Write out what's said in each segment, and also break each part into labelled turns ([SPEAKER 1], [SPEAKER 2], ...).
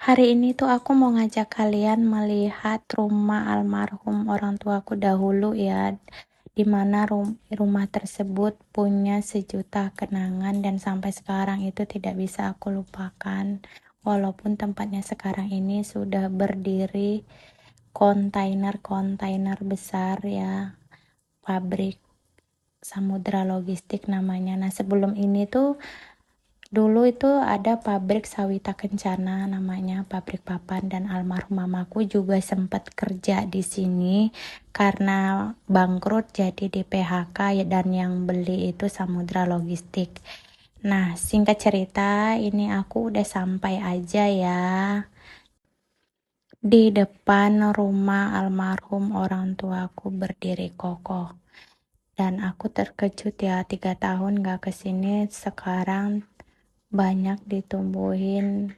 [SPEAKER 1] Hari ini tuh aku mau ngajak kalian melihat rumah almarhum orang tuaku dahulu ya, di mana rumah tersebut punya sejuta kenangan dan sampai sekarang itu tidak bisa aku lupakan. Walaupun tempatnya sekarang ini sudah berdiri kontainer-kontainer besar ya, pabrik Samudra Logistik namanya. Nah, sebelum ini tuh dulu itu ada pabrik Sawita Kencana namanya, pabrik papan, dan almarhum mamaku juga sempat kerja di sini karena bangkrut jadi di PHK ya, dan yang beli itu Samudra Logistik. Nah, singkat cerita, ini aku udah sampai aja ya di depan rumah almarhum orang tuaku berdiri kokoh. Dan aku terkejut ya, 3 tahun gak kesini, sekarang banyak ditumbuhin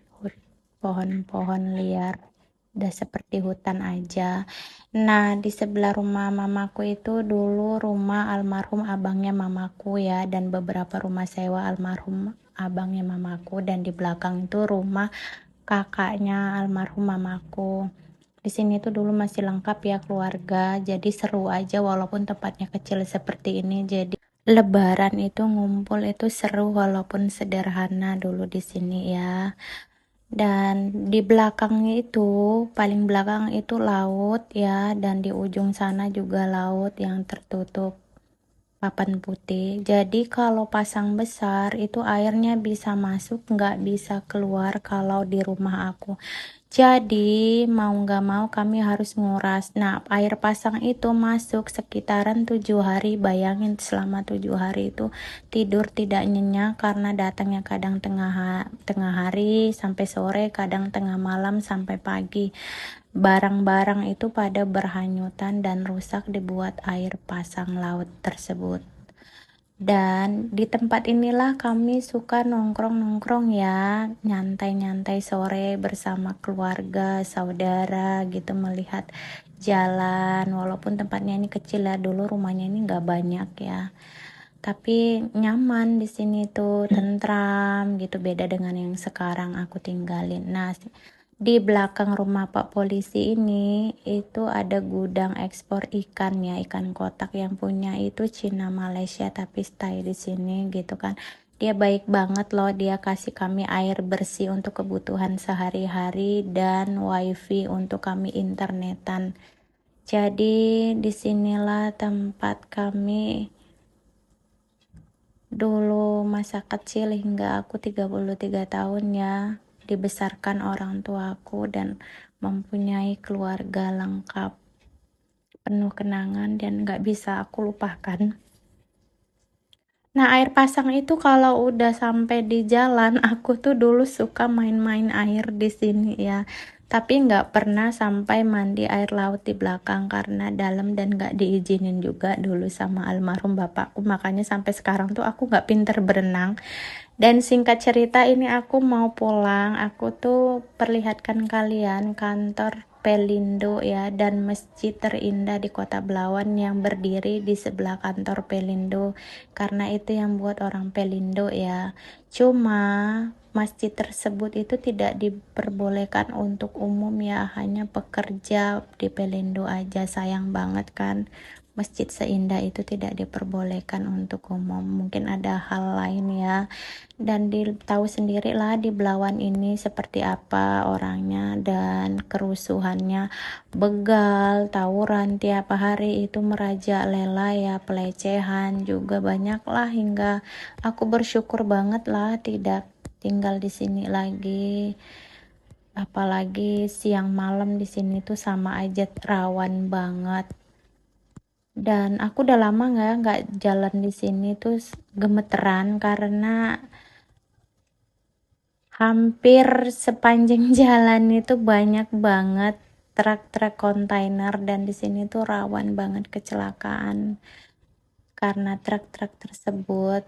[SPEAKER 1] pohon-pohon liar, udah seperti hutan aja. Nah, di sebelah rumah mamaku itu dulu rumah almarhum abangnya mamaku ya, dan beberapa rumah sewa almarhum abangnya mamaku, dan di belakang itu rumah kakaknya almarhum mamaku. Di sini tuh dulu masih lengkap ya keluarga, jadi seru aja walaupun tempatnya kecil seperti ini. Jadi Lebaran itu ngumpul itu seru walaupun sederhana dulu di sini ya. Dan di belakangnya itu, paling belakang itu laut ya, dan di ujung sana juga laut yang tertutup papan putih. Jadi kalau pasang besar itu airnya bisa masuk, nggak bisa keluar kalau di rumah aku. Jadi mau nggak mau kami harus nguras. Nah, air pasang itu masuk sekitaran 7 hari. Bayangin selama 7 hari itu tidur tidak nyenyak karena datangnya kadang tengah hari sampai sore, kadang tengah malam sampai pagi. Barang-barang itu pada berhanyutan dan rusak dibuat air pasang laut tersebut. Dan di tempat inilah kami suka nongkrong-nongkrong ya, nyantai-nyantai sore bersama keluarga, saudara gitu, melihat jalan. Walaupun tempatnya ini kecil ya, dulu rumahnya ini nggak banyak ya, tapi nyaman di sini tuh, tentram gitu, beda dengan yang sekarang aku tinggalin. Nah, di belakang rumah Pak Polisi ini itu ada gudang ekspor ikan ya, ikan kotak, yang punya itu Cina Malaysia tapi stay di sini gitu kan. Dia baik banget loh, dia kasih kami air bersih untuk kebutuhan sehari-hari dan wifi untuk kami internetan. Jadi disinilah tempat kami dulu masa kecil hingga aku 33 tahun ya, dibesarkan orang tuaku dan mempunyai keluarga lengkap, penuh kenangan dan gak bisa aku lupakan. Nah, air pasang itu kalau udah sampai di jalan, aku tuh dulu suka main-main air di sini ya. Tapi nggak pernah sampai mandi air laut di belakang karena dalam dan nggak diizinin juga dulu sama almarhum bapakku. Makanya sampai sekarang tuh aku nggak pinter berenang. Dan singkat cerita, ini aku mau pulang. Aku tuh perlihatkan kalian kantor Pelindo ya, dan masjid terindah di Kota Belawan yang berdiri di sebelah kantor Pelindo, karena itu yang buat orang Pelindo ya. Cuma masjid tersebut itu tidak diperbolehkan untuk umum ya, hanya pekerja di Pelindo aja. Sayang banget kan, masjid seindah itu tidak diperbolehkan untuk umum. Mungkin ada hal lain ya. Dan tahu sendiri lah di Belawan ini seperti apa orangnya dan kerusuhannya, begal, tawuran tiap hari itu merajalela ya, pelecehan juga banyak lah, hingga aku bersyukur banget lah tidak tinggal di sini lagi. Apalagi siang malam di sini tuh sama aja rawan banget. Dan aku udah lama nggak jalan di sini tuh gemeteran karena hampir sepanjang jalan itu banyak banget truk-truk kontainer, dan di sini tuh rawan banget kecelakaan karena truk-truk tersebut.